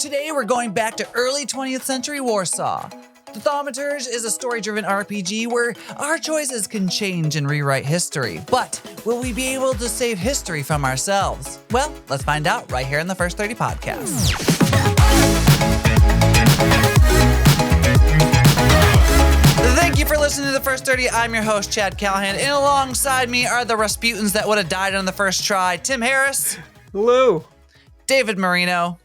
Today we're going back to early 20th century Warsaw. The Thaumaturge is a story-driven RPG where our choices can change and rewrite history. But will we be able to save history from ourselves? Well, let's find out right here in the First 30 podcast. Thank you for listening to the First 30. I'm your host, Chad Callahan, and alongside me are the Rasputins that would have died on the first try. Tim Harris. Hello. David Marino.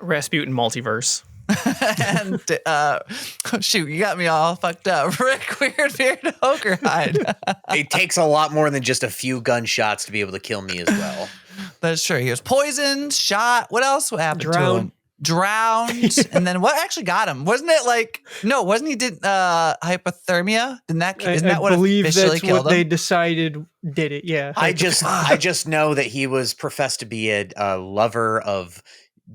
Rasputin multiverse. And shoot, you got me all fucked up. Rick Weirdbeard Okerhide. It takes a lot more than just a few gunshots to be able to kill me as well. That's true. He was poisoned, shot. What else happened to him? Drowned. And then what actually got him? Wasn't it wasn't he hypothermia? Isn't that what officially that's killed what him? they decided did it. Yeah. I just know that he was professed to be a lover of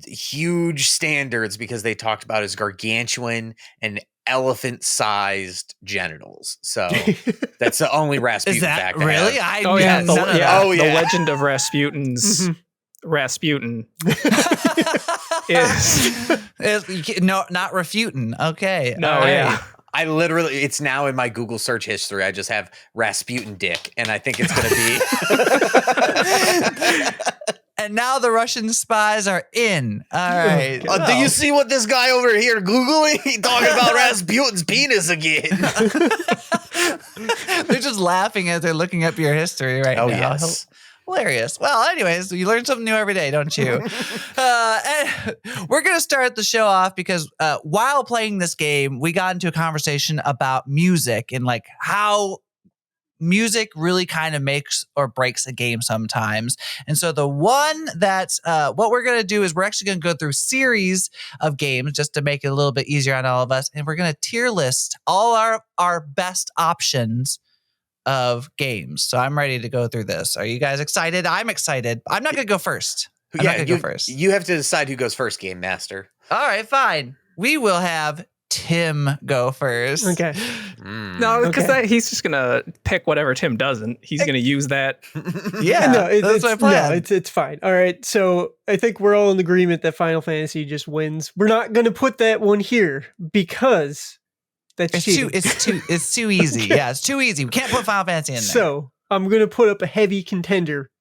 huge standards because they talked about his gargantuan and elephant-sized genitals. So that's the only Rasputin Is that fact. really? The legend of Rasputin's Rasputin is not refuting. Okay. No, yeah. I literally, it's now in my Google search history. I just have Rasputin dick, and I think it's going to be. And now the Russian spies are in. All right. Do you see what this guy over here Googling? He talking about Rasputin's penis again. They're just laughing as they're looking up your history right now. Yes. Hilarious. Well, anyways, you learn something new every day, don't you? And we're going to start the show off because while playing this game, we got into a conversation about music and like how music really kind of makes or breaks a game sometimes. And so the one that's what we're going to do is we're actually going to go through a series of games just to make it a little bit easier on all of us. And we're going to tier list all our best options of games. So I'm ready to go through this. Are you guys excited? I'm excited. I'm not going to go first. You have to decide who goes first, Game Master. All right, fine. We will have Tim go first. Okay. No, because he's just gonna pick whatever Tim doesn't. He's gonna use that. Yeah, that's my plan. No, it's fine. All right. So I think we're all in agreement that Final Fantasy just wins. We're not gonna put that one here because that's cheating. It's too easy. Yeah, it's too easy. We can't put Final Fantasy in there. So I'm gonna put up a heavy contender,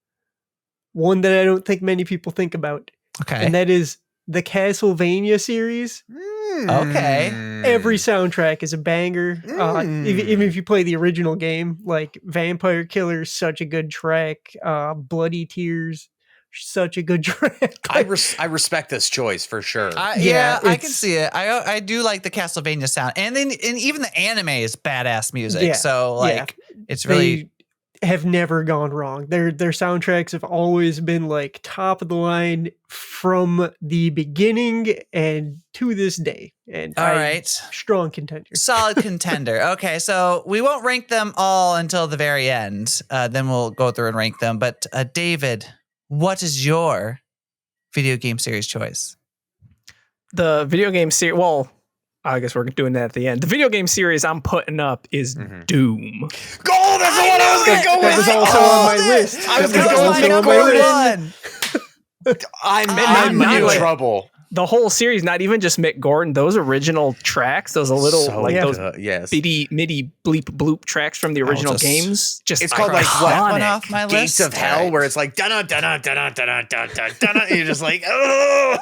one that I don't think many people think about. Okay, and that is the Castlevania series. Okay. Every soundtrack is a banger. Even if you play the original game, like Vampire Killer is such a good track. Bloody Tears, such a good track. I respect this choice for sure. I can see it. I do like the Castlevania sound, and even the anime is badass music. Yeah, so it's really. They have never gone wrong. Their soundtracks have always been like top of the line from the beginning and to this day. And all right, strong contender, solid contender. Okay, so we won't rank them all until the very end. Then we'll go through and rank them. But David, what is your video game series choice? The video game series. Well, I guess we're doing that at the end. The video game series I'm putting up is Doom. Oh, that's the one I was going to go with. That was also on my list. I was going to go with Mick Gordon. I'm in trouble. The whole series, not even just Mick Gordon, those original tracks, those those MIDI bleep bloop tracks from the original games. It's called like what? One off my Gates list. of Hell, where it's like dun dun dun dun dun dun dun dun dun. You're just like, oh.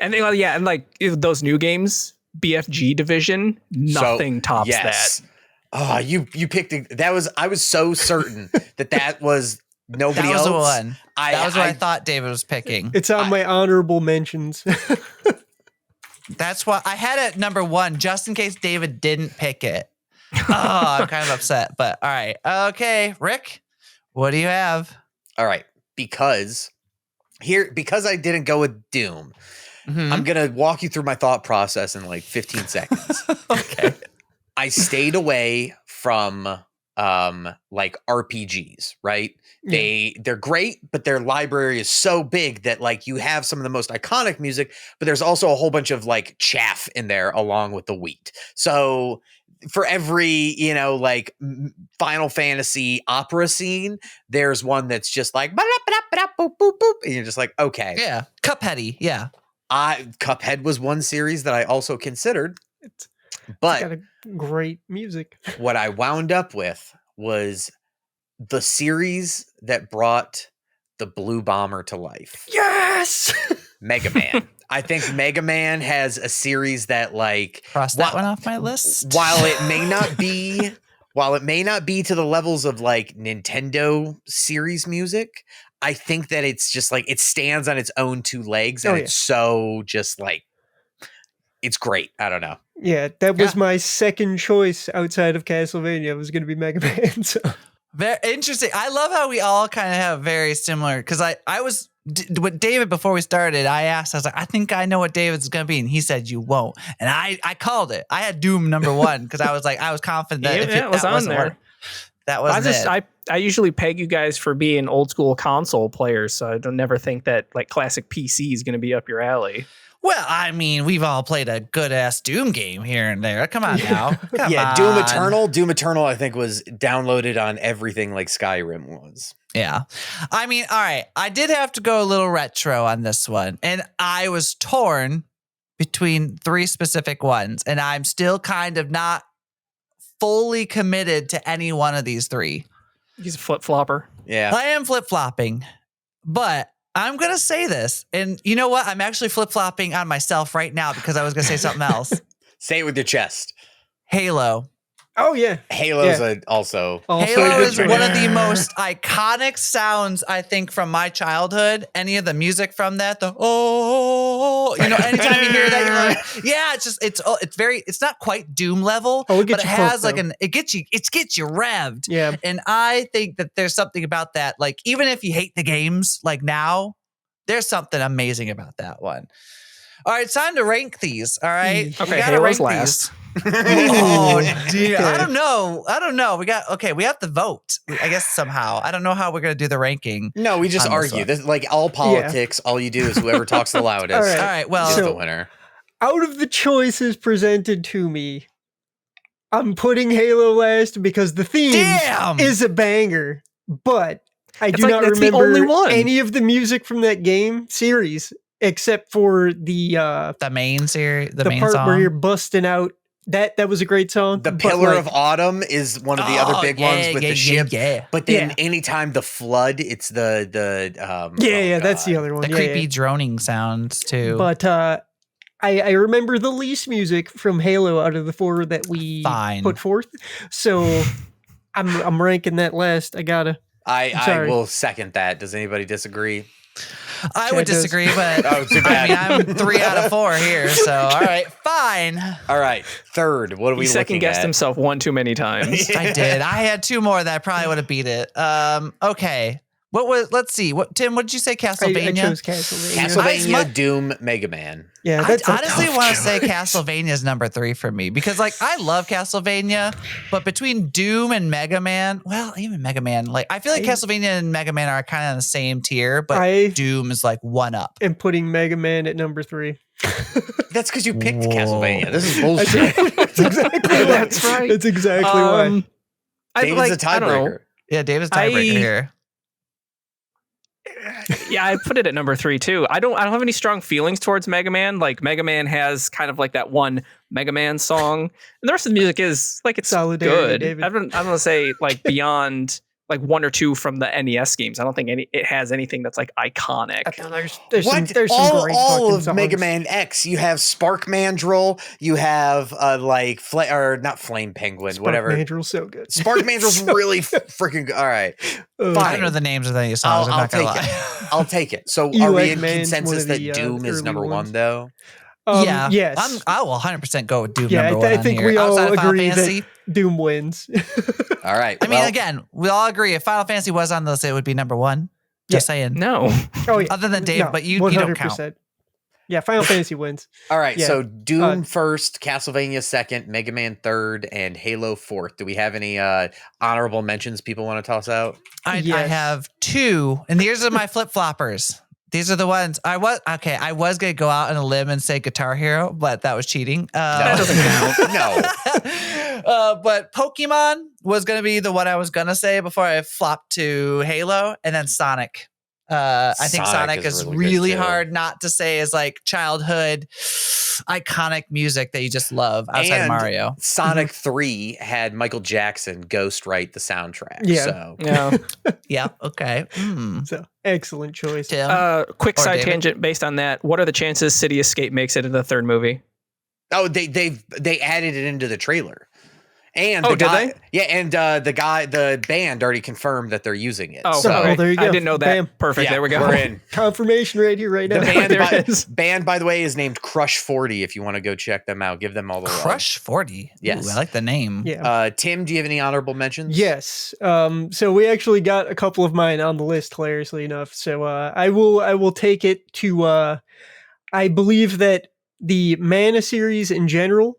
And and like those new games. BFG division, nothing tops that. Oh, you picked that was I was so certain that was nobody else. That was the one. That was what I thought David was picking. It's on my honorable mentions. That's why I had it number one, just in case David didn't pick it. Oh, I'm kind of upset, but all right. Okay, Rick, what do you have? All right, because I didn't go with Doom. I'm going to walk you through my thought process in like 15 seconds. Okay. I stayed away from like RPGs, right? They're great, but their library is so big that like you have some of the most iconic music, but there's also a whole bunch of like chaff in there along with the wheat. So for every, like Final Fantasy opera scene, there's one that's just like, boop, boop, boop, and you're just like, okay. Yeah. Cupheady. Yeah. Cuphead was one series that I also considered. It's But got a great music. what I wound up with was the series that brought the Blue Bomber to life. Yes! Mega Man. I think Mega Man has a series that like cross that one off my list. While it may not be to the levels of like Nintendo series music, I think that it's just like it stands on its own two legs and it's so just like it's great. I don't know. Yeah, that was my second choice outside of Castlevania. It was going to be Mega Man. So. Very interesting. I love how we all kind of have very similar, because I was with David before we started. I asked, I was like, I think I know what David's going to be, and he said you won't, and I called it. I had Doom number 1 because I was like, I was confident that it was on there. That was I usually peg you guys for being old school console players, so I don't never think that like classic PC is going to be up your alley. Well, I mean, we've all played a good-ass Doom game here and there. Come on now. Come on. Doom Eternal. Doom Eternal, I think, was downloaded on everything like Skyrim was. Yeah. I mean, all right. I did have to go a little retro on this one, and I was torn between 3 specific ones, and I'm still kind of not fully committed to any one of these 3. He's a flip-flopper. Yeah. I am flip-flopping, but I'm going to say this, and you know what? I'm actually flip-flopping on myself right now because I was going to say something else. Say it with your chest. Halo. Oh, yeah. Halo's also Halo is one of the most iconic sounds, I think, from my childhood. Any of the music from that, anytime you hear that, you're like, yeah, it's not quite Doom level, but it has like it gets you revved. Yeah. And I think that there's something about that. Like, even if you hate the games, like now, there's something amazing about that one. All right, it's time to rank these. All right. Okay, Halo's last. Oh dear. I don't know. We have to vote, I guess, somehow. I don't know how we're going to do the ranking. No, we just argue. This, like all politics, all you do is whoever talks the loudest. All right, well, is the winner. Out of the choices presented to me, I'm putting Halo last because the theme is a banger, but I do not remember any of the music from that game series except for the main series, the main part song where you're busting out. That was a great song. The Pillar of Autumn is one of the other big ones with the ship. Yeah. But then anytime the flood, it's the that's the other one. The creepy droning sounds too. But I remember the least music from Halo out of the 4 that we put forth. So I'm ranking that last. I will second that. Does anybody disagree? I would disagree, but I mean, I'm 3 out of 4 here, so all right, fine. All right, third. What are we looking at? He second-guessed himself one too many times. I did. I had 2 more that I probably would have beat it. Okay. Let's see. Tim, what did you say? Castlevania? I chose Castlevania. Castlevania, Doom, Mega Man. Yeah, I honestly want to say Castlevania is number 3 for me because, like, I love Castlevania, but between Doom and Mega Man, well, even Mega Man, like, I feel like Castlevania and Mega Man are kind of on the same tier, but Doom is like 1 up. And putting Mega Man at number 3. That's because you picked Castlevania. This is bullshit. That's right. That's exactly why. David's a tiebreaker. Yeah, David's tiebreaker here. Yeah, I put it at number 3 too. I don't have any strong feelings towards Mega Man. Like Mega Man has kind of like that one Mega Man song, and the rest of the music is like it's good. David. I'm gonna say like beyond like 1 or 2 from the NES games. I don't think it has anything that's like iconic. There's some great all of songs. Mega Man X. You have Spark Mandrill. You have not Flame Penguin. Spark whatever. Mandrill's so good. Spark Mandrill's really freaking good. All right, fine. I don't know the names of any songs. I'll take it. I'll take it. So are we in consensus that Doom is number 1 though? Yes. I will 100% go with Doom number 1 I think here. we all Outside of Final agree Fantasy, that Doom wins. All right. I mean, again, we all agree if Final Fantasy was on the list, it would be number 1. Just saying. No. Other than Dave, but you don't count. Yeah, Final Fantasy wins. All right, so Doom first, Castlevania second, Mega Man third, and Halo fourth. Do we have any honorable mentions people want to toss out? I have 2, and these are my flip-floppers. These are the ones I was going to go out on a limb and say Guitar Hero, but that was cheating. That doesn't count. No. But Pokemon was going to be the one I was going to say before I flopped to Halo, and then Sonic. I think Sonic is really good hard not to say is like childhood iconic music that you just love outside of Mario. Sonic 3 had Michael Jackson ghostwrite the soundtrack. Yeah. So. Yeah. Yeah. Okay. So excellent choice. Tim, quick side David? tangent based on that. What are the chances City Escape makes it into the third movie? Oh, they added it into the trailer. And did they? Yeah, and the band already confirmed that they're using it. Oh, so well, there you go. I didn't know that. Bam. Perfect. yeah, There we go. We're in. Confirmation right here, right now. The band, by the way, is named Crush 40. If you want to go check them out, give them all the love. Crush 40. Yes. Ooh, I like the name. Yeah. Tim, do you have any honorable mentions? Yes. So we actually got a couple of mine on the list, hilariously enough. So I will take it to I believe that the Mana series in general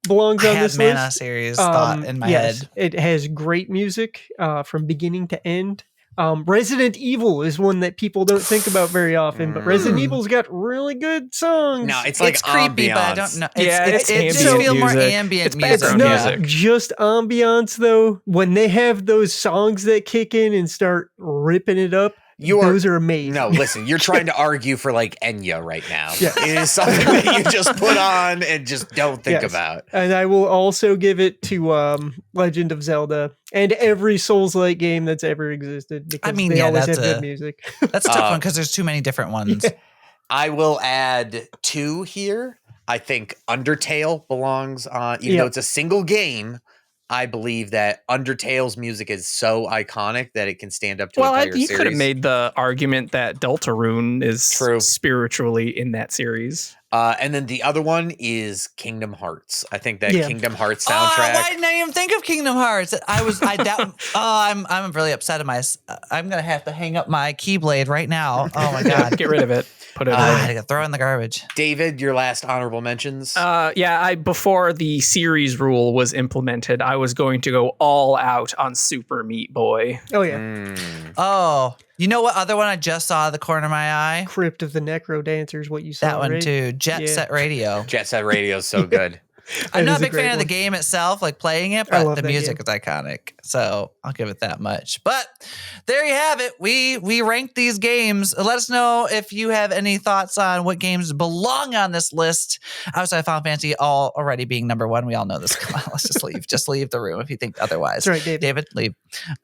belongs on this Mana list. series thought in my head. It has great music from beginning to end. Resident Evil is one that people don't think about very often, but Resident Evil's got really good songs. No, it's like creepy, ambiance. but I don't know. It's it just ambient feels more music. ambient It's music. It's background not music. just ambiance though. When they have those songs that kick in and start ripping it up, those are amazing. No, listen, you're trying to argue for like Enya right now. Yeah. It is something that you just put on and just don't think about. And I will also give it to Legend of Zelda and every Souls-like game that's ever existed because they always have good music. That's a tough one because there's too many different ones. Yeah. I will add 2 here. I think Undertale belongs on, even though it's a single game. I believe that Undertale's music is so iconic that it can stand up to an entire series. You could have made the argument that Deltarune is spiritually in that series. And then the other one is Kingdom Hearts. I think that Kingdom Hearts soundtrack. Why didn't I even think of Kingdom Hearts? I'm really upset at I'm gonna have to hang up my Keyblade right now. Oh my god, get rid of it. Put it away. I gotta throw it in the garbage. David, your last honorable mentions. Before the series rule was implemented, I was going to go all out on Super Meat Boy. Oh yeah. Oh, you know what other one I just saw out of the corner of my eye? Crypt of the Necro Dancers, what you saw. That one right? too. Jet Set Radio. Jet Set Radio is so good. I'm not a big great fan of the one. game itself, like playing it, I but love the that music is iconic. So I'll give it that much. But there you have it. We ranked these games. Let us know if you have any thoughts on what games belong on this list. Outside of Final Fantasy already being number 1. We all know this. Come on, let's just leave. Just leave the room if you think otherwise. That's right, David. Leave.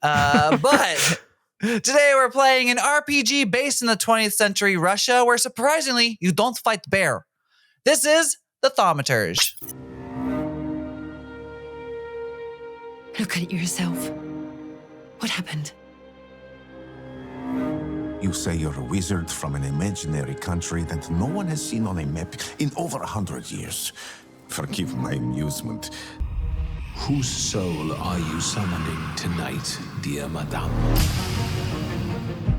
But today we're playing an RPG based in the 20th century Russia where surprisingly you don't fight the bear. This is the Thaumaturge. Look at yourself. What happened? You say you're a wizard from an imaginary country that no one has seen on a map in over 100 years. Forgive my amusement. Whose soul are you summoning tonight, dear madame?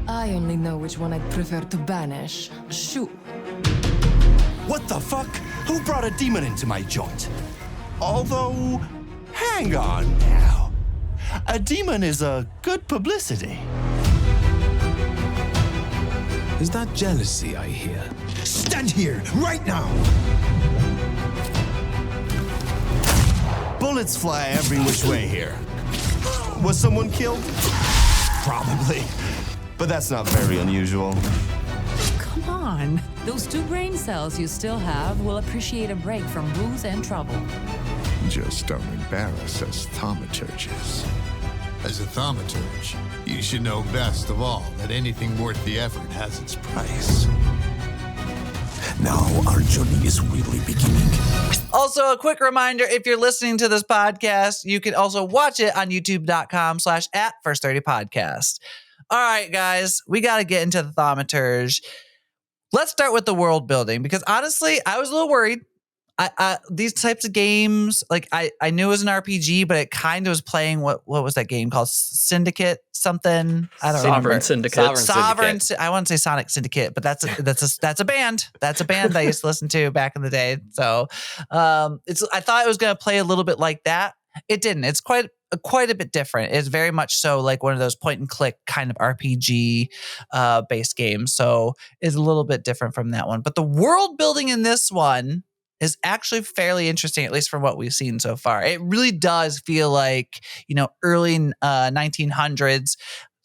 I only know which one I'd prefer to banish. Shoo. What the fuck? Who brought a demon into my joint? Although, hang on now. A demon is a good publicity. Is that jealousy I hear? Stand here, right now! Bullets fly every which way here. Was someone killed? Probably. But that's not very unusual. Come on. Those 2 brain cells you still have will appreciate a break from booze and trouble. Just don't embarrass us thaumaturges. As a thaumaturge, you should know best of all that anything worth the effort has its price. Now our journey is really beginning. Also, a quick reminder, if you're listening to this podcast, you can also watch it on youtube.com/@first30podcast. All right, guys, we got to get into the Thaumaturge. Let's start with the world building because honestly, I was a little worried. These types of games, like I knew it was an RPG, but it kind of was playing what was that game called? Syndicate something? I don't remember. Sovereign. I want to say Sonic Syndicate, but that's a band. That's a band I used to listen to back in the day. So I thought it was going to play a little bit like that. It didn't. It's quite a bit different. It's very much so like one of those point and click kind of RPG based games. So it's a little bit different from that one. But the world building in this one is actually fairly interesting, at least from what we've seen so far. It really does feel like, early 1900s.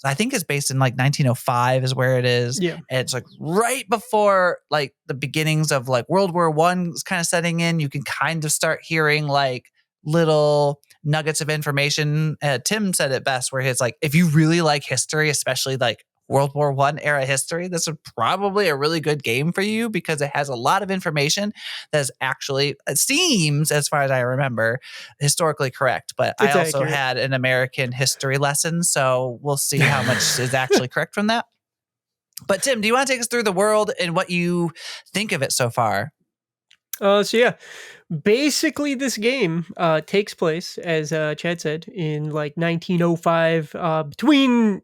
I think it's based in like 1905 is where it is. Yeah. And it's like right before like the beginnings of like World War I is kind of setting in. You can kind of start hearing like little nuggets of information. Tim said it best where he's like, if you really like history, especially like World War I era history, this is probably a really good game for you because it has a lot of information that is actually, it seems, as far as I remember, historically correct. But It's I also accurate. had an American history lesson, so we'll see how much is actually correct from that. But Tim, do you want to take us through the world and what you think of it so far? So yeah, basically this game takes place, as Chad said, in like 1905 between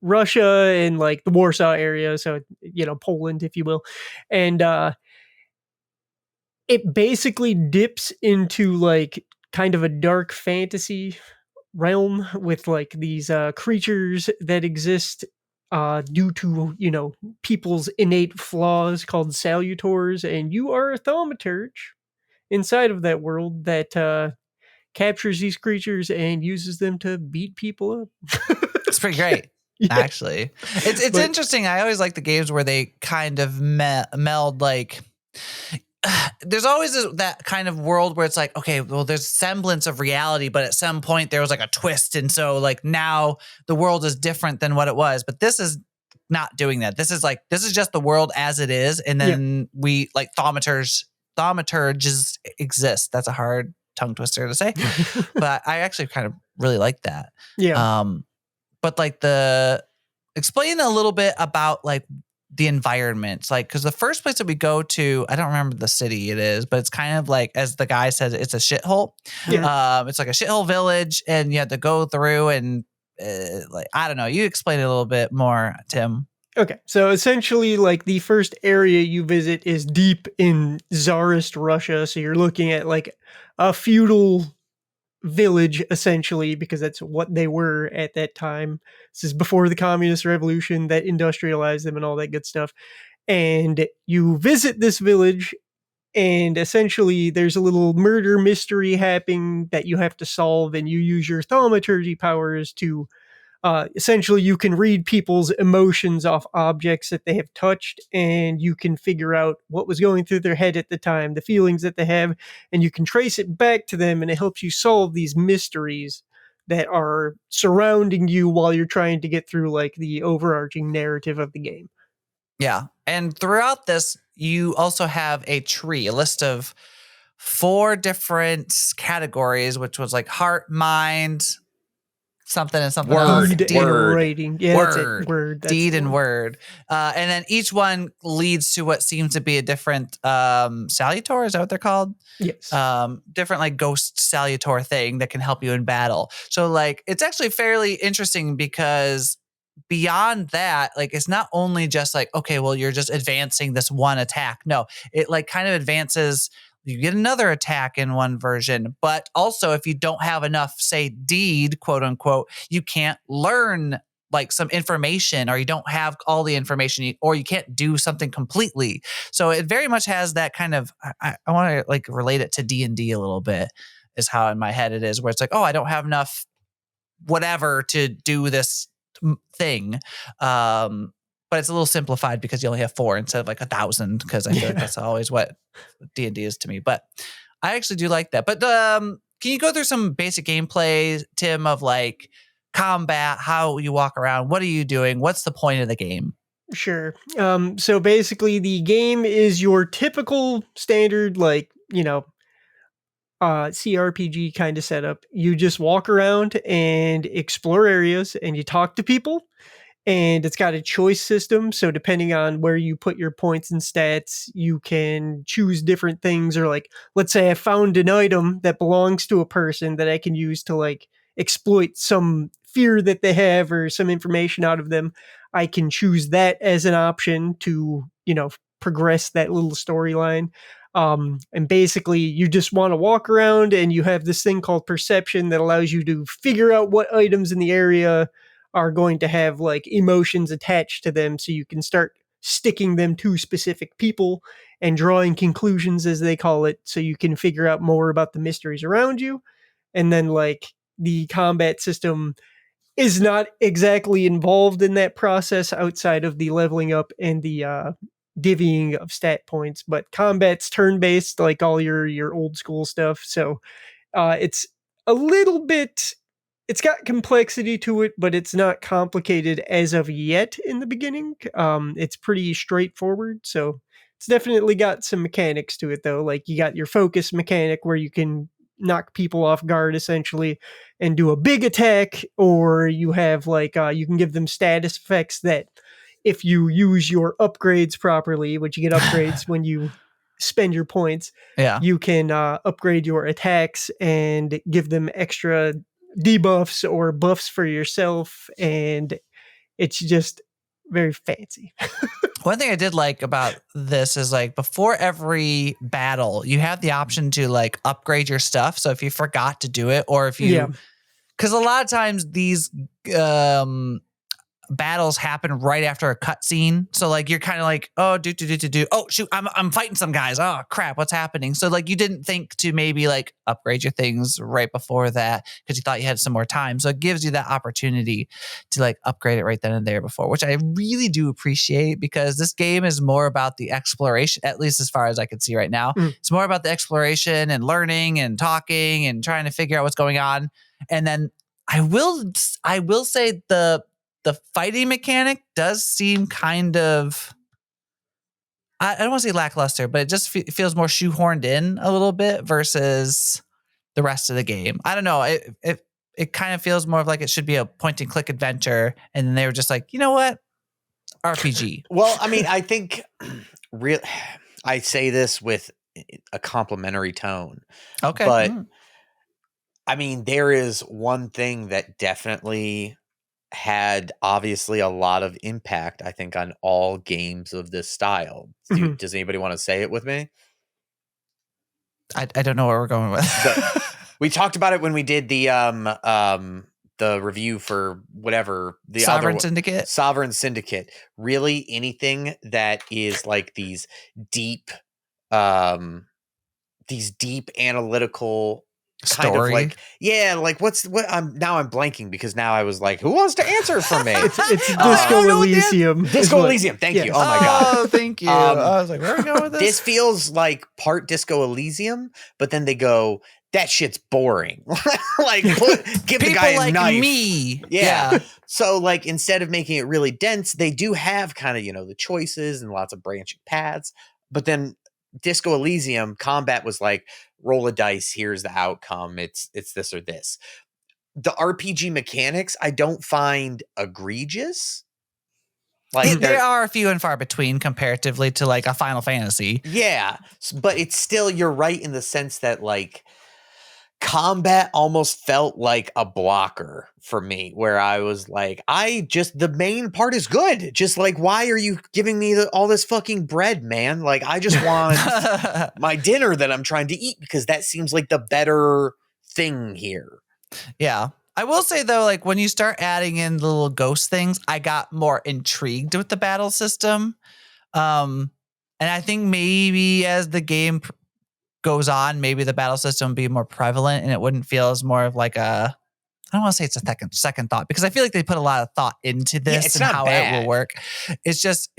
Russia and like the Warsaw area, so Poland, if you will, and it basically dips into like kind of a dark fantasy realm with like these creatures that exist due to people's innate flaws called salutors, and you are a thaumaturge inside of that world that captures these creatures and uses them to beat people up. It's pretty great. Yeah. Actually, it's interesting. I always like the games where they kind of meld like. There's always that kind of world where it's like, okay, well, there's semblance of reality, but at some point there was like a twist, and so like now the world is different than what it was. But this is not doing that. This is just the world as it is, and then we like thaumaturges exist. That's a hard tongue twister to say, but I actually kind of really like that. Yeah. But like explain a little bit about like the environments, like, because the first place that we go to, I don't remember the city it is, but it's kind of like, as the guy says, it's a shithole. Yeah. It's like a shithole village, and you have to go through and like, I don't know. You explain it a little bit more, Tim. Okay, so essentially, like the first area you visit is deep in Tsarist Russia. So you're looking at like a feudal village, essentially, because that's what they were at that time. This is before the communist revolution that industrialized them and all that good stuff. And you visit this village, and essentially there's a little murder mystery happening that you have to solve, and you use your thaumaturgy powers to essentially you can read people's emotions off objects that they have touched, and you can figure out what was going through their head at the time, the feelings that they have, and you can trace it back to them, and it helps you solve these mysteries that are surrounding you while you're trying to get through like the overarching narrative of the game. Yeah. And throughout this, you also have a tree, a list of 4 different categories, which was like heart, mind, something and something else. Deed and writing. Yeah, word. that's it. Word. That's Deed and word. And then each one leads to what seems to be a different salutor. Is that what they're called? Yes. Different like ghost salutor thing that can help you in battle. So like it's actually fairly interesting because beyond that, like it's not only just like, okay, well, you're just advancing this one attack. No, it like kind of advances. You get another attack in one version, but also if you don't have enough, say, deed, quote unquote, you can't learn like some information, or you don't have all the information, or you can't do something completely. So it very much has that kind of, I want to like relate it to D&D a little bit, is how in my head it is, where it's like, oh, I don't have enough whatever to do this thing. But it's a little simplified because you only have 4 instead of like 1,000, because I feel like that's always what D&D is to me. But I actually do like that. But can you go through some basic gameplay, Tim, of like combat, how you walk around? What are you doing? What's the point of the game? Sure. So basically the game is your typical standard, like, CRPG kind of setup. You just walk around and explore areas, and you talk to people. And it's got a choice system. So depending on where you put your points and stats, you can choose different things. Or like, let's say I found an item that belongs to a person that I can use to like exploit some fear that they have or some information out of them. I can choose that as an option to, progress that little storyline. And basically you just want to walk around, and you have this thing called perception that allows you to figure out what items in the area are going to have like emotions attached to them, so you can start sticking them to specific people and drawing conclusions, as they call it, so you can figure out more about the mysteries around you. And then like the combat system, is not exactly involved in that process outside of the leveling up and the divvying of stat points, but combat's turn-based like all your old school stuff. So it's a little bit, it's got complexity to it, but it's not complicated as of yet in the beginning. It's pretty straightforward. So it's definitely got some mechanics to it though. Like you got your focus mechanic where you can knock people off guard essentially and do a big attack, or you have like you can give them status effects that if you use your upgrades properly, which you get upgrades when you spend your points, you can upgrade your attacks and give them extra debuffs or buffs for yourself, and it's just very fancy. One thing I did like about this is like before every battle, you have the option to like upgrade your stuff. So if you forgot to do it, or if you, because a lot of times these battles happen right after a cutscene, so like you're kind of like, oh, do. Oh shoot, I'm fighting some guys. Oh crap, what's happening? So like you didn't think to maybe like upgrade your things right before that because you thought you had some more time. So it gives you that opportunity to like upgrade it right then and there before, which I really do appreciate, because this game is more about the exploration, at least as far as I can see right now. It's more about the exploration and learning and talking and trying to figure out what's going on. And then I will say the fighting mechanic does seem kind of, I don't want to say lackluster, but it just feels more shoehorned in a little bit versus the rest of the game. I don't know. It kind of feels more of like it should be a point and click adventure. And then they were just like, you know what? RPG. Well, I mean, I think I say this with a complimentary tone. Okay. But I mean, there is one thing that definitely had obviously a lot of impact, I think, on all games of this style. Does anybody want to say it with me? I don't know where we're going with. We talked about it when we did the review for whatever the Sovereign Syndicate. Sovereign Syndicate. Really, anything that is like these deep analytical kind story. Of like, like what I'm blanking because now I was like, who wants to answer for me? It's Disco Elysium. Disco Elysium. Thank you. Oh my God. Oh, thank you. I was like, where are we going with this? This feels like part Disco Elysium, but then they go, that shit's boring. Like, give the guy a like knife. Me. Yeah. So like, instead of making it really dense, they do have kind of, the choices and lots of branching paths, but then Disco Elysium combat was like, roll a dice, here's the outcome, it's this or this. The RPG mechanics I don't find egregious. Like there are a few and far between comparatively to like a Final Fantasy. Yeah, but it's still, you're right in the sense that like combat almost felt like a blocker for me, where I was like, the main part is good. Just like, why are you giving me all this fucking bread, man? Like, I just want my dinner that I'm trying to eat, because that seems like the better thing here. Yeah. I will say though, like when you start adding in the little ghost things, I got more intrigued with the battle system. And I think maybe as the game goes on, maybe the battle system will be more prevalent and it wouldn't feel as more of like I don't want to say it's a second thought, because I feel like they put a lot of thought into this and how it will work. It just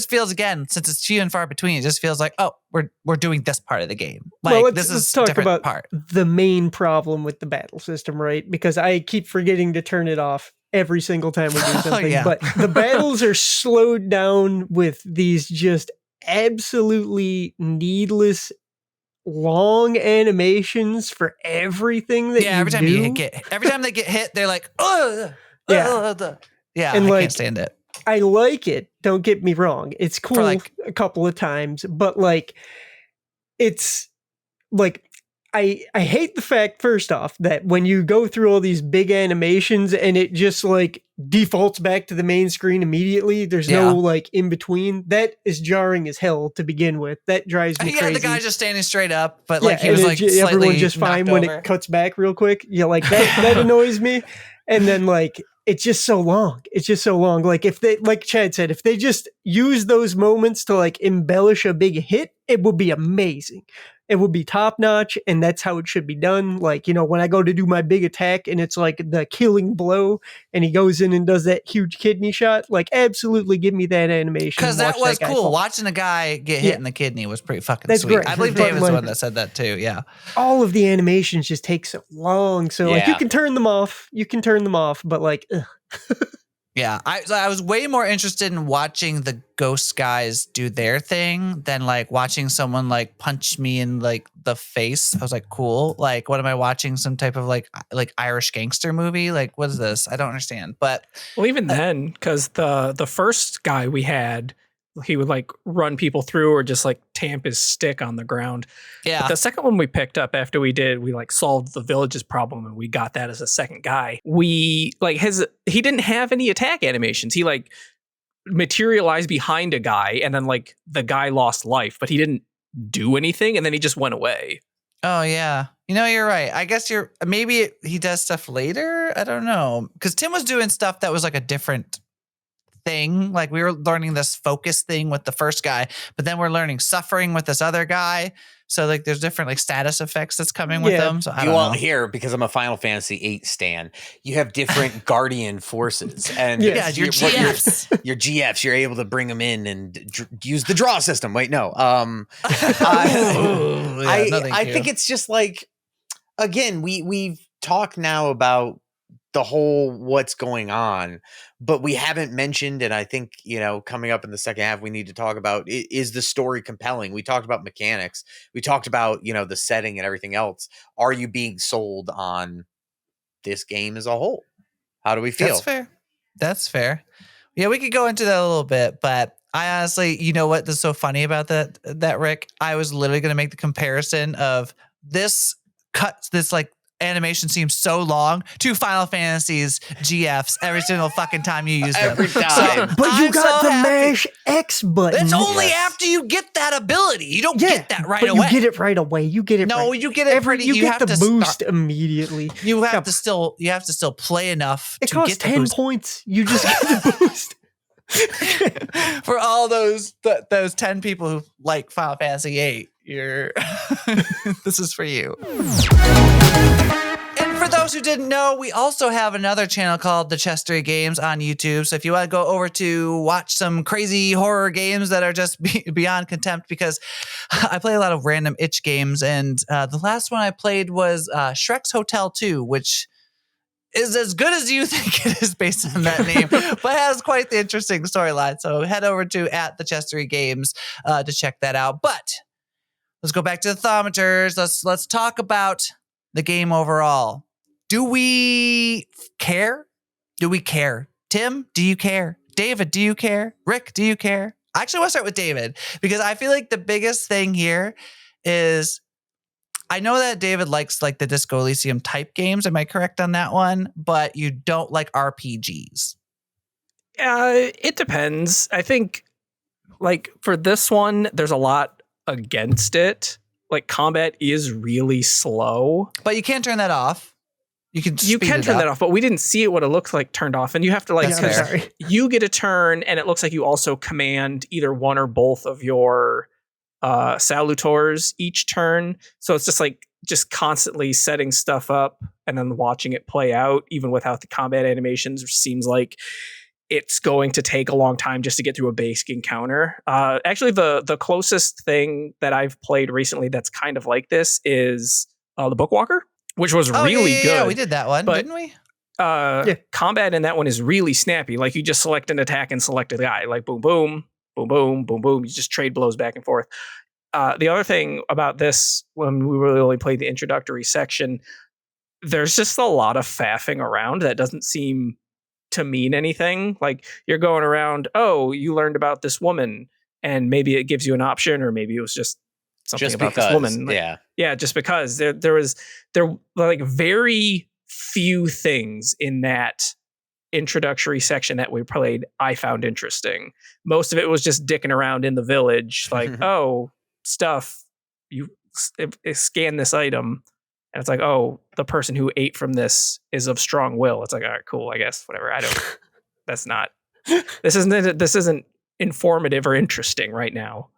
feels, again, since it's few and far between, it just feels like, oh, we're doing this part of the game. Like, let's talk about the main problem with the battle system, right? Because I keep forgetting to turn it off every single time we do something. But the battles are slowed down with these just absolutely needless long animations for everything that every time every time they get hit, they're like, and I can't stand it. I like it, don't get me wrong, it's cool for like a couple of times, but like it's like I hate the fact, first off, that when you go through all these big animations and it just like defaults back to the main screen immediately, there's no like in between. That is jarring as hell to begin with. That drives me crazy. The guy just standing straight up, but like he was like everyone just fine when it cuts back real quick. Yeah, like that annoys me. And then like it's just so long. It's just so long. Like if they, like Chad said, if they just use those moments to like embellish a big hit it would be amazing. It would be top notch, and that's how it should be done. Like, when I go to do my big attack and it's like the killing blow and he goes in and does that huge kidney shot, like, absolutely give me that animation. Because that was cool. Fall. Watching a guy get hit in the kidney was pretty fucking That's sweet. great. I believe David's the one that said that too. Yeah. All of the animations just take so long. So like you can turn them off. But like, ugh. Yeah, I was way more interested in watching the ghost guys do their thing than like watching someone like punch me in like the face. I was like, cool. Like, what am I watching? Some type of like Irish gangster movie? Like, what is this? I don't understand. But well, even then, because the first guy we had, he would like run people through or just like tamp his stick on the ground. Yeah. But the second one we picked up after we like solved the village's problem and we got that as a second guy. We like he didn't have any attack animations. He like materialized behind a guy and then like the guy lost life, but he didn't do anything and then he just went away. Oh yeah. You're right. I guess maybe he does stuff later. I don't know. Because Tim was doing stuff that was like a different thing. Like we were learning this focus thing with the first guy, but then we're learning suffering with this other guy. So like there's different like status effects that's coming with them. So you won't hear because I'm a Final Fantasy VIII stan. You have different guardian forces and your GFs. Your GFs. You're able to bring them in and use the draw system. Wait, no. I think it's just like, again, we've talked now about the whole what's going on, but we haven't mentioned, and I think, coming up in the second half, we need to talk about, is the story compelling? We talked about mechanics. We talked about, the setting and everything else. Are you being sold on this game as a whole? How do we feel? That's fair. Yeah, we could go into that a little bit, but I honestly, you know what is so funny about that, Rick? I was literally going to make the comparison of this like animation seems so long to Final Fantasy's GFs every single fucking time you use them. Every time. But you got the mash X button. It's only after you get that ability. You don't get that right away. You get it right away. You get it. No, you get it You get the boost immediately. You have to still play enough to get the 10 points. You just get the boost. For all those 10 people who like Final Fantasy VIII, this is for you. And for those who didn't know, we also have another channel called The Chestery Games on YouTube. So if you want to go over to watch some crazy horror games that are just beyond contempt, because I play a lot of random itch games, and the last one I played was Shrek's Hotel 2, which is as good as you think it is based on that name, but has quite the interesting storyline. So head over to @thechestery games to check that out. But let's go back to the Thaumaturge. Let's talk about the game overall. Do we care? Do we care? Tim, do you care? David, do you care? Rick, do you care? I actually want to start with David because I feel like the biggest thing here is, I know that David likes like the Disco Elysium type games. Am I correct on that one? But you don't like RPGs. It depends. I think like for this one, there's a lot against it. Like combat is really slow. But you can't turn that off. You can turn that off, but we didn't see it what it looks like turned off. And you have to like, you get a turn and it looks like you also command either one or both of your salutors each turn. So it's just constantly setting stuff up and then watching it play out, even without the combat animations, which seems like it's going to take a long time just to get through a basic encounter. Actually, the closest thing that I've played recently that's kind of like this is the Bookwalker, which was really good. Yeah, we did that one, didn't we? Combat in that one is really snappy. Like you just select an attack and select a guy. Like boom, boom, boom, boom, boom, boom. You just trade blows back and forth. The other thing about this, when we really only played the introductory section, there's just a lot of faffing around that doesn't seem to mean anything. Like you're going around, oh, you learned about this woman, and maybe it gives you an option, or maybe it was just something just about because, this woman. Like, yeah, just because there were like very few things in that introductory section that we played I found interesting. Most of it was just dicking around in the village, like, oh, stuff, you scan this item, and it's like, oh, the person who ate from this is of strong will. It's like, all right, cool, I guess, whatever. This isn't informative or interesting right now.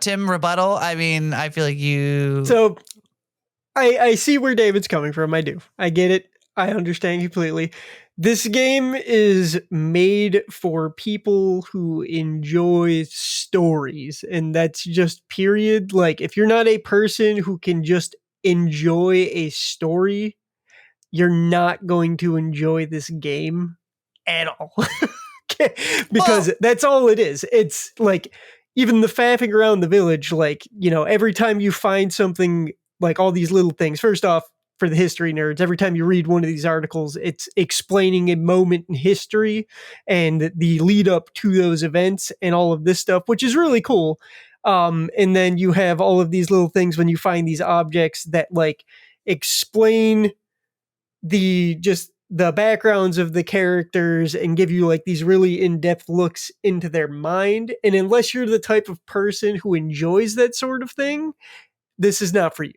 Tim, rebuttal. I mean, I feel like you. So I see where David's coming from. I do. I get it. I understand completely. This game is made for people who enjoy stories, and that's just period. Like, if you're not a person who can just enjoy a story, you're not going to enjoy this game at all. Because that's all it is. It's like, even the faffing around the village, like, every time you find something, like all these little things. First off, for the history nerds, every time you read one of these articles, it's explaining a moment in history and the lead up to those events and all of this stuff, which is really cool. And then you have all of these little things when you find these objects that like explain the backgrounds of the characters and give you like these really in-depth looks into their mind. And unless you're the type of person who enjoys that sort of thing, this is not for you.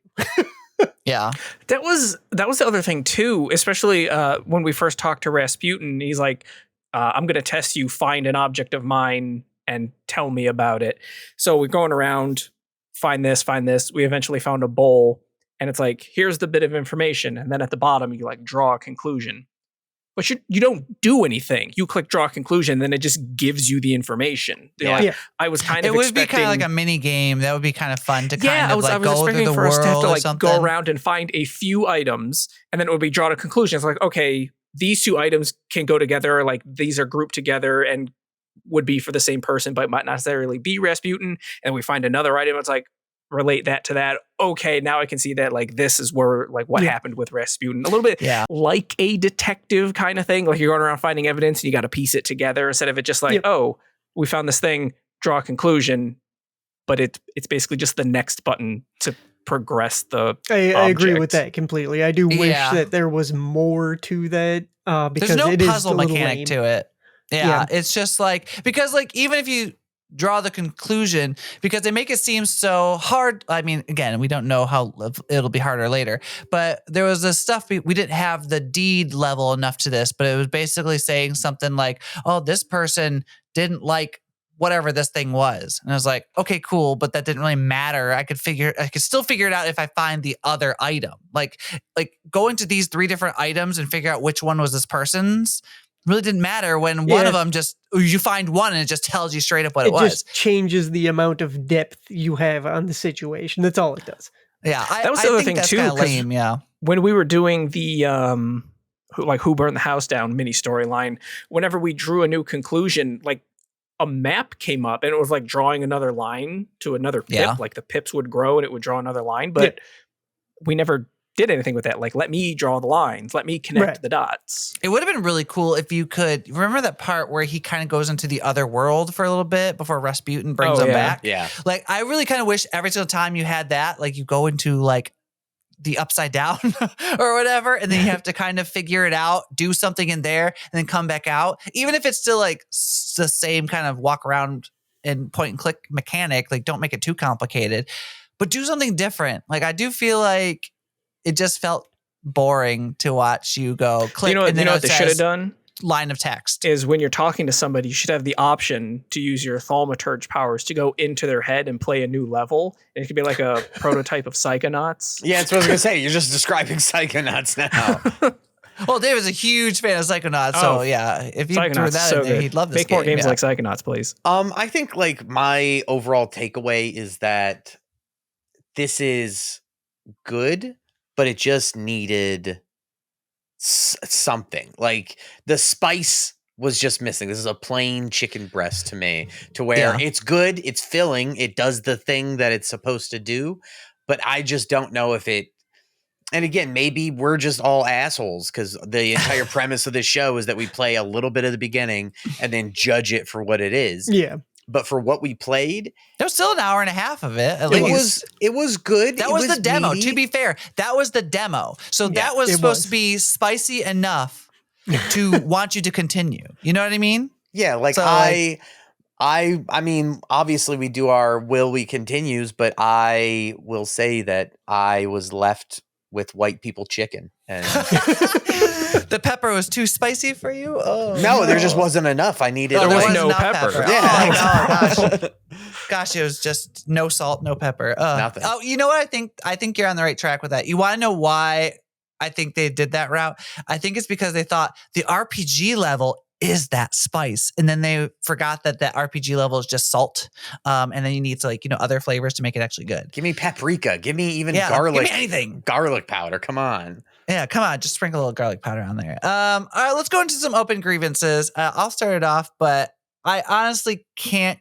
Yeah. That was the other thing too, especially when we first talked to Rasputin. He's like, I'm going to test you, find an object of mine and tell me about it. So we're going around, find this. We eventually found a bowl, and it's like, here's the bit of information. And then at the bottom, you like draw a conclusion. But you don't do anything. You click draw conclusion, and then it just gives you the information. Yeah. I was kind of It would expecting, be kind of like a mini game. That would be kind of fun to I was go through the for world us to have to or like something. go around and find a few items, and then it would be draw to conclusion. It's like, okay, these two items can go together. Like these are grouped together and would be for the same person, but might not necessarily be Rasputin. And we find another item. It's like, relate that to that. Okay, now I can see that like this is where like what happened with Rasputin. A little bit like a detective kind of thing. Like you're going around finding evidence and you got to piece it together instead of it just like, oh, we found this thing, draw a conclusion. But it's basically just the next button to progress the I agree with that completely. I do wish that there was more to that because there's no it puzzle is mechanic to it. Yeah, it's just like, because like even if you draw the conclusion, because they make it seem so hard. I mean, again, we don't know how it'll be harder later, but there was this stuff we didn't have the deed level enough to this, but it was basically saying something like, oh, this person didn't like whatever this thing was. And I was like, okay, cool. But that didn't really matter. I could still figure it out if I find the other item. Like going to these 3 different items and figure out which one was this person's really didn't matter when one of them you find one and it just tells you straight up what it was. It just changes the amount of depth you have on the situation. That's all it does. Yeah. That was the other thing too. Lame, when we were doing the who burned the house down mini storyline, whenever we drew a new conclusion, like a map came up and it was like drawing another line to another pip. Like the pips would grow and it would draw another line, but we never did anything with that. Like, let me draw the lines. Let me connect the dots. It would have been really cool if you could remember that part where he kind of goes into the other world for a little bit before Rasputin brings him back. Yeah. Like, I really kind of wish every single time you had that, like you go into like the upside down or whatever, and then you have to kind of figure it out, do something in there, and then come back out. Even if it's still like the same kind of walk around and point and click mechanic, like don't make it too complicated, but do something different. Like, I do feel like it just felt boring to watch you go click. You know what they should have done? Line of text is when you're talking to somebody, you should have the option to use your thaumaturge powers to go into their head and play a new level. And it could be like a prototype of Psychonauts. Yeah, that's what I was gonna say. You're just describing Psychonauts now. Well, Dave is a huge fan of Psychonauts, so yeah, if you threw that in there, he'd love this Make more games like Psychonauts, please. I think like my overall takeaway is that this is good, but it just needed something. Like the spice was just missing. This is a plain chicken breast to me, to where it's good, it's filling, it does the thing that it's supposed to do, but I just don't know if it. And again, maybe we're just all assholes because the entire premise of this show is that we play a little bit of the beginning and then judge it for what it is. Yeah. But for what we played, there was still an hour and a half of it. It was good. That was the demo. Meaty. To be fair, that was the demo. So that was supposed to be spicy enough to want you to continue. You know what I mean? Yeah. Like so I mean, obviously we do our will we continues, but I will say that I was left with white people chicken. And the pepper was too spicy for you? Oh no, there just wasn't enough. I needed. There was no pepper. Yeah. Oh, gosh, it was just no salt, no pepper. Nothing. Oh, you know what? I think you're on the right track with that. You want to know why I think they did that route? I think it's because they thought the RPG level is that spice, and then they forgot that RPG level is just salt, and then you need to other flavors to make it actually good. Give me paprika. Give me even garlic. Give me anything. Garlic powder. Come on. Yeah, come on. Just sprinkle a little garlic powder on there. All right, let's go into some open grievances. I'll start it off, but I honestly can't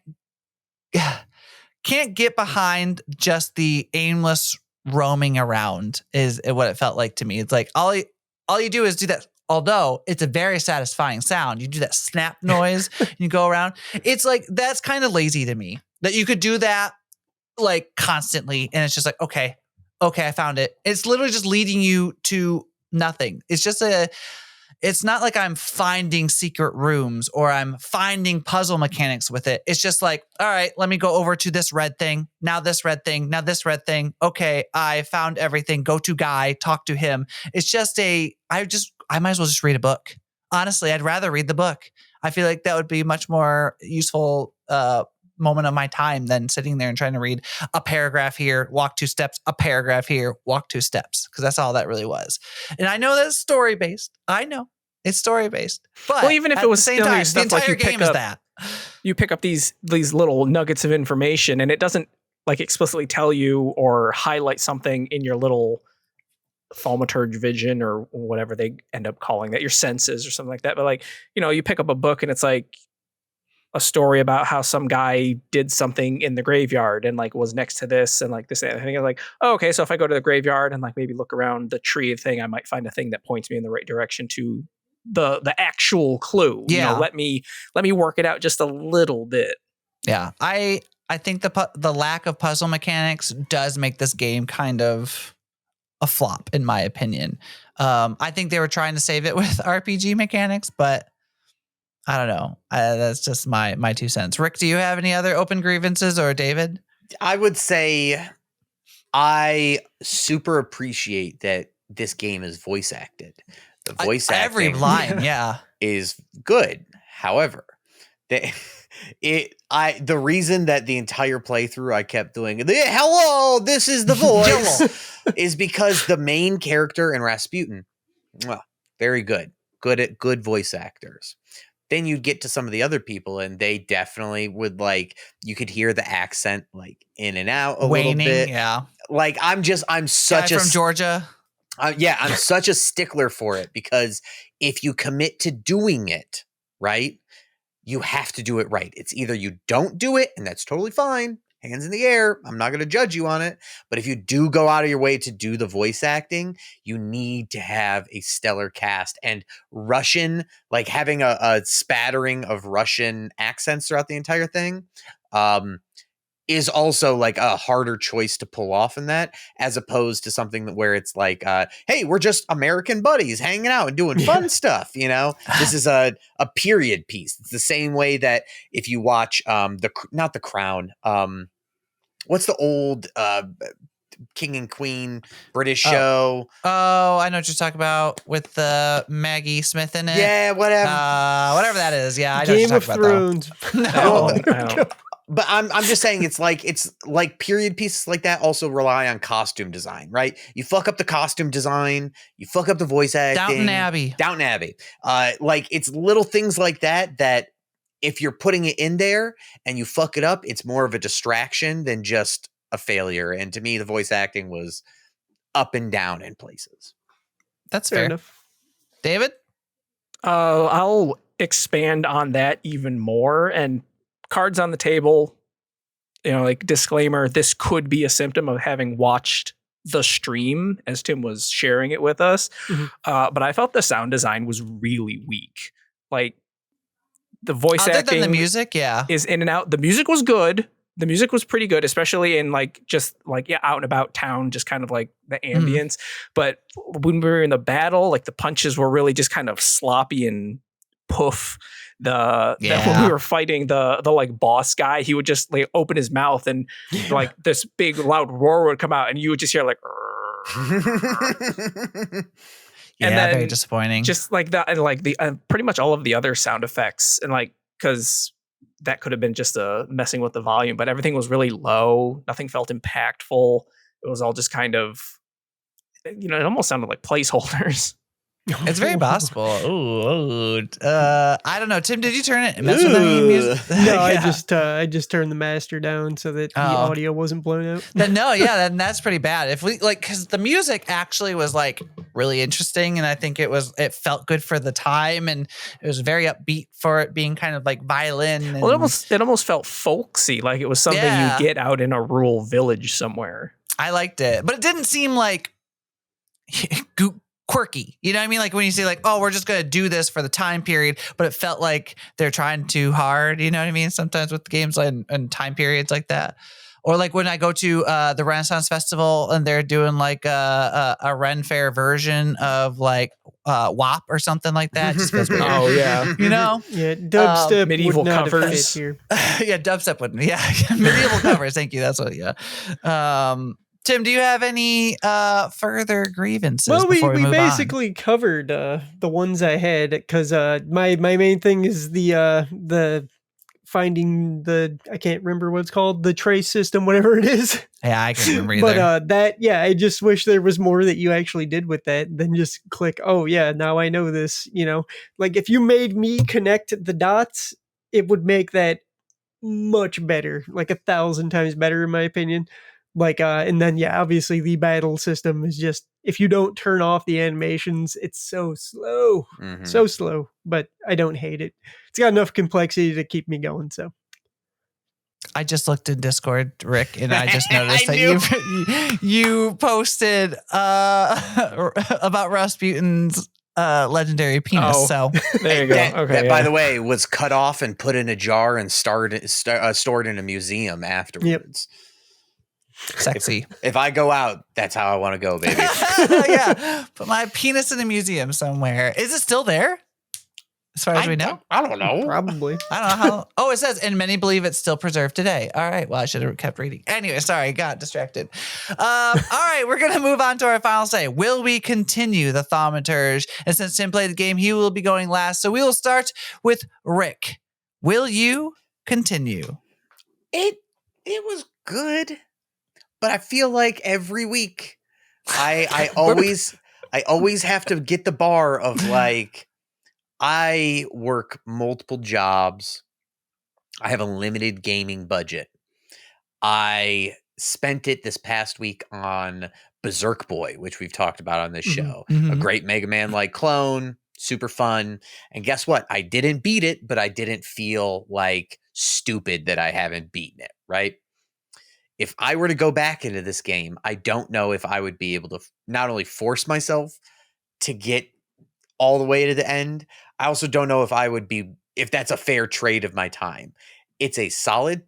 get behind just the aimless roaming around is what it felt like to me. It's like all you do is do that. Although it's a very satisfying sound, you do that snap noise and you go around. It's like, that's kind of lazy to me that you could do that like constantly. And it's just like, okay, I found it. It's literally just leading you to nothing. It's not like I'm finding secret rooms or I'm finding puzzle mechanics with it. It's just like, all right, let me go over to this red thing. Now this red thing. Now this red thing. Okay, I found everything. Go to Guy, talk to him. It's just I might as well just read a book. Honestly, I'd rather read the book. I feel like that would be much more useful moment of my time than sitting there and trying to read a paragraph here, walk 2 steps, a paragraph here, walk 2 steps, because that's all that really was. And I know that's story-based. I know it's story-based. But even if it was the same time, stuff, the entire like game is that. You pick up these little nuggets of information, and it doesn't like explicitly tell you or highlight something in your little thaumaturge vision or whatever they end up calling that, your senses or something like that. But like, you pick up a book and it's like a story about how some guy did something in the graveyard and like was next to this and like this and I think like, oh, okay, so if I go to the graveyard and like maybe look around the tree thing, I might find a thing that points me in the right direction to the actual clue. Yeah. Let me work it out just a little bit. Yeah. I think the lack of puzzle mechanics does make this game kind of a flop, in my opinion. I think they were trying to save it with RPG mechanics, but I don't know. That's just my 2 cents. Rick, do you have any other open grievances, or David? I would say I super appreciate that this game is voice acted. The voice acting every line, yeah, is good. However, the reason that the entire playthrough I kept doing hello, this is the voice is because the main character in Rasputin, well, very good at good voice actors. Then you'd get to some of the other people and they definitely would you could hear the accent like in and out a waning, little bit. Yeah. Like I'm such guy from Georgia. Yeah, I'm such a stickler for it because if you commit to doing it, right, you have to do it right. It's either you don't do it, and that's totally fine. Hands in the air. I'm not going to judge you on it. But if you do go out of your way to do the voice acting, you need to have a stellar cast. And Russian, like having a spattering of Russian accents throughout the entire thing, is also like a harder choice to pull off in that, as opposed to something where it's like, hey, we're just American buddies hanging out and doing fun stuff. This is a period piece. It's the same way that if you watch not The Crown, what's the old King and Queen British show? Oh, I know what you're talking about with Maggie Smith in it. Yeah, whatever. Whatever that is. Yeah, I know what you're talking Game about. of Thrones. No. But I'm just saying it's like period pieces like that also rely on costume design, right? You fuck up the costume design, you fuck up the voice acting. Downton Abbey. Like it's little things like that if you're putting it in there and you fuck it up, it's more of a distraction than just a failure. And to me, the voice acting was up and down in places. That's fair enough. David? I'll expand on that even more, and cards on the table, like disclaimer, this could be a symptom of having watched the stream as Tim was sharing it with us. Mm-hmm. But I felt the sound design was really weak. Like the voice acting, than the music, is in and out. The music was good. The music was pretty good, especially in out and about town, just kind of like the ambience. Mm-hmm. But when we were in the battle, like the punches were really just kind of sloppy and poof. When we were fighting the like boss guy, he would just like open his mouth and like this big loud roar would come out, and you would just hear like Yeah, and then very disappointing. Just like that, and like the pretty much all of the other sound effects, and like because that could have been just messing with the volume, but everything was really low. Nothing felt impactful. It was all just kind of, it almost sounded like placeholders. It's very possible. Ooh. I don't know. Tim, did you turn it and mess with any music? No, yeah. I just turned the master down so that the audio wasn't blown out. Then that's pretty bad. If we because the music actually was like really interesting, and I think it felt good for the time, and it was very upbeat for it being kind of like violin. Well, it almost felt folksy, like it was something you get out in a rural village somewhere. I liked it, but it didn't seem like quirky. You know what I mean? Like when you say like, oh, we're just going to do this for the time period, but it felt like they're trying too hard. You know what I mean? Sometimes with games and time periods like that. Or like when I go to the Renaissance Festival and they're doing like a Ren Fair version of like WAP or something like that. It just feels weird. Oh yeah. You know? Yeah, dubstep medieval would not covers. have fit here. Yeah, dubstep wouldn't. Yeah, medieval covers. Thank you. That's what. Yeah. Tim, do you have any further grievances? Well, before we move basically covered the ones I had because my main thing is the finding I can't remember what it's called, the trace system, whatever it is. Yeah, I can't remember either. But I just wish there was more that you actually did with that than just click, oh yeah, now I know this. Like if you made me connect the dots, it would make that much better, like 1,000 times better in my opinion. Like, and then, obviously the battle system is just, if you don't turn off the animations, it's so slow, so slow, but I don't hate it. It's got enough complexity to keep me going. So I just looked in Discord, Rick, and I just noticed that you posted about Rasputin's legendary penis. Oh, so there you go. That by the way, was cut off and put in a jar and stored in a museum afterwards. Yep. Sexy. If I go out, that's how I want to go, baby. Yeah. Put my penis in a museum somewhere. Is it still there? As far as we know? I don't know. Probably. I don't know how. Oh, it says, and many believe it's still preserved today. All right. Well, I should have kept reading. Anyway, sorry, got distracted. All right, we're going to move on to our final say. Will we continue the Thaumaturge? And since Tim played the game, he will be going last. So we will start with Rick. Will you continue? It was good. But I feel like every week I always have to get the bar of like, I work multiple jobs. I have a limited gaming budget. I spent it this past week on Berserk Boy, which we've talked about on this show. A great Mega Man-like clone, super fun. And guess what? I didn't beat it, but I didn't feel like stupid that I haven't beaten it, right? If I were to go back into this game, I don't know if I would be able to not only force myself to get all the way to the end, I also don't know if that's a fair trade of my time. It's a solid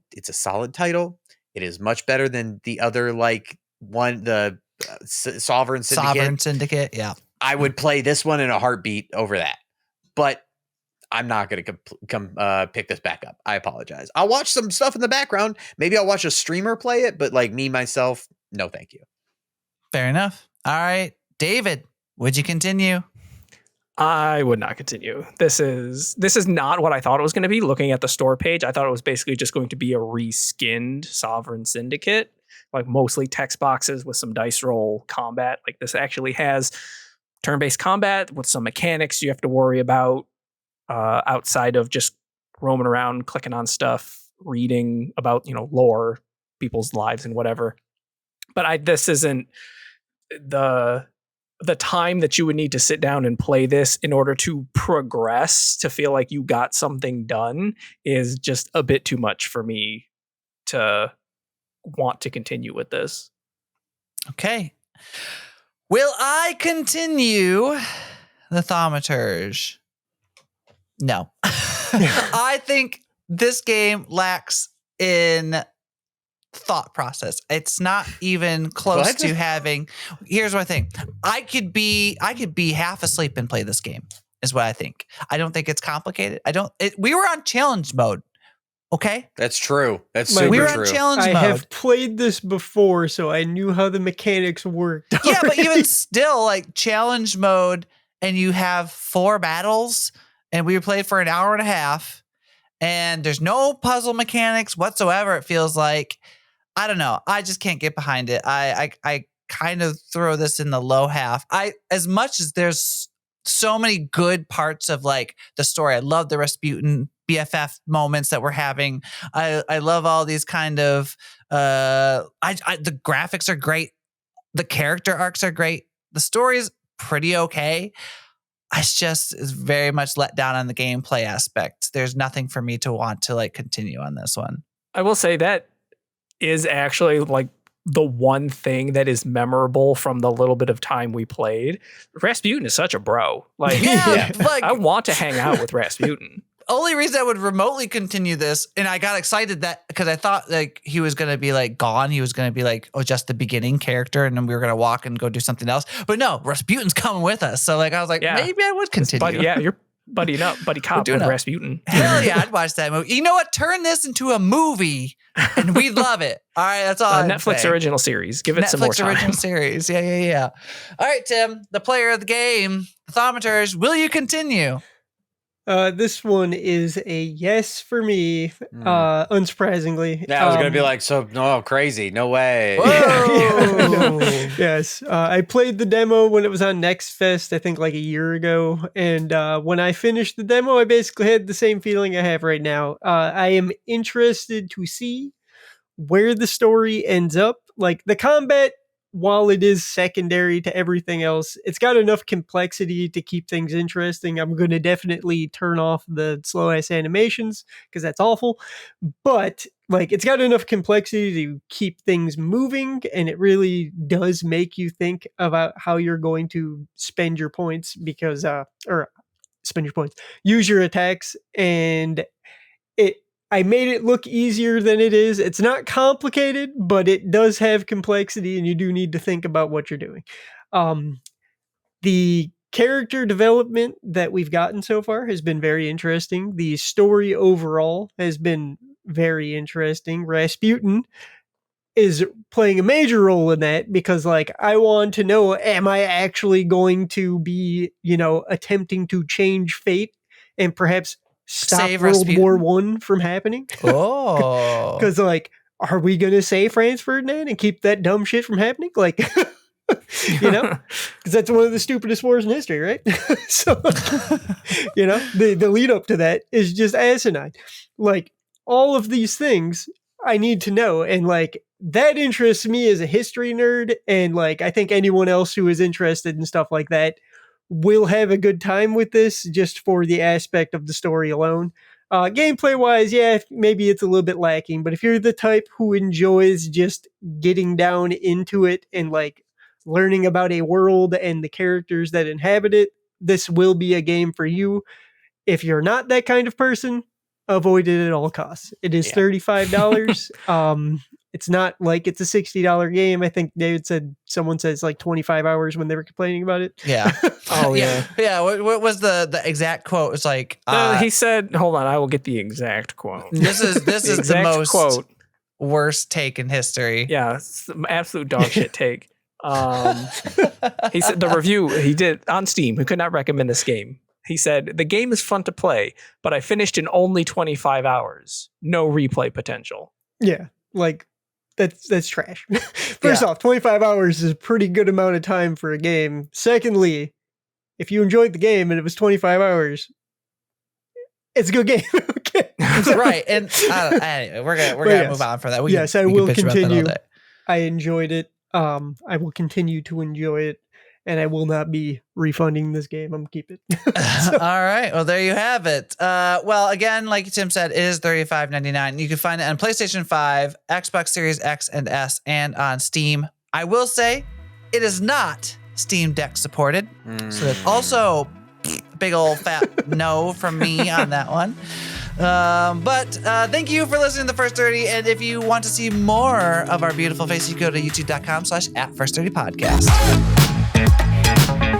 title. It is much better than the other the Sovereign Syndicate. Yeah. I would play this one in a heartbeat over that. But I'm not going to come pick this back up. I apologize. I'll watch some stuff in the background. Maybe I'll watch a streamer play it, but like me, myself, no, thank you. Fair enough. All right. David, would you continue? I would not continue. This is not what I thought it was going to be. Looking at the store page, I thought it was basically just going to be a reskinned Sovereign Syndicate, like mostly text boxes with some dice roll combat. Like this actually has turn-based combat with some mechanics you have to worry about. Outside of just roaming around, clicking on stuff, reading about, lore, people's lives and whatever. But this isn't the time that you would need to sit down and play this in order to progress, to feel like you got something done, is just a bit too much for me to want to continue with this. Okay. Will I continue the Thaumaturge? No. I think this game lacks in thought process. It's not even close to having. Here's what I think. I could be half asleep and play this game, is what I think. I don't think it's complicated. We were on challenge mode Okay, that's true. That's super we were true. on challenge mode. I have played this before, so I knew how the mechanics worked. Yeah, but even still, like challenge mode, and you have 4 battles, and we played for an hour and a half, and there's no puzzle mechanics whatsoever. It feels like, I don't know. I just can't get behind it. I kind of throw this in the low half. As much as there's so many good parts of like the story, I love the Rasputin BFF moments that we're having. I love all these kind of the graphics are great, the character arcs are great, the story's pretty okay. I just is very much let down on the gameplay aspect. There's nothing for me to want to like continue on this one. I will say that is actually like the one thing that is memorable from the little bit of time we played. Rasputin is such a bro. Like, like I want to hang out with Rasputin. Only reason I would remotely continue this, and I got excited that because I thought like he was going to be like gone. He was going to be like, oh, just the beginning character. And then we were going to walk and go do something else. But no, Rasputin's coming with us. So like, I was like, maybe I would continue. You're buddy cop with Rasputin. Hell yeah, I'd watch that movie. You know what? Turn this into a movie and we'd love it. All right, that's all. Netflix original series. Give it some more time. Netflix original series. Yeah. All right, Tim, the player of the game, the Thaumaturge, will you continue? This one is a yes for me, unsurprisingly. Yeah, I was going to be like, crazy. No way. No. Yes. I played the demo when it was on Next Fest, I think like a year ago. And when I finished the demo, I basically had the same feeling I have right now. I am interested to see where the story ends up. Like the combat, while it is secondary to everything else, it's got enough complexity to keep things interesting. I'm going to definitely turn off the slow ass animations because that's awful. But like, it's got enough complexity to keep things moving, and it really does make you think about how you're going to spend your points because, use your attacks, and I made it look easier than it is. It's not complicated, but it does have complexity, and you do need to think about what you're doing. The character development that we've gotten so far has been very interesting. The story overall has been very interesting. Rasputin is playing a major role in that because, like, I want to know, am I actually going to be, attempting to change fate and perhaps stop save World War I from happening? Oh. Because, like, are we going to save Franz Ferdinand and keep that dumb shit from happening? Like, because that's one of the stupidest wars in history, right? So, the lead up to that is just asinine. Like, all of these things I need to know. And, like, that interests me as a history nerd. And, like, I think anyone else who is interested in stuff like that will have a good time with this just for the aspect of the story alone. Gameplay wise, maybe it's a little bit lacking, but if you're the type who enjoys just getting down into it and like learning about a world and the characters that inhabit it, this will be a game for you. If you're not that kind of person, avoid it at all costs. It is $35. It's not like it's a $60 game. I think someone says like 25 hours when they were complaining about it. Yeah. Oh yeah. Yeah. What was the exact quote? It's like he said, hold on, I will get the exact quote. This is the most quote worst take in history. Yeah, it's the absolute dog shit take. He said the review he did on Steam, who could not recommend this game. He said, the game is fun to play, but I finished in only 25 hours. No replay potential. Yeah. Like, that's trash. First off, 25 hours is a pretty good amount of time for a game. Secondly, if you enjoyed the game and it was 25 hours, it's a good game. Okay. Right. And anyway, we're gonna move on from that. I will continue. I enjoyed it. I will continue to enjoy it, and I will not be refunding this game. I'm keeping it. All right. Well, there you have it. Well, again, like Tim said, it is $35.99. You can find it on PlayStation 5, Xbox Series X and S, and on Steam. I will say it is not Steam Deck supported. So that's also a big old fat no from me on that one. But thank you for listening to The First 30. And if you want to see more of our beautiful faces, you go to youtube.com/@First30Podcast.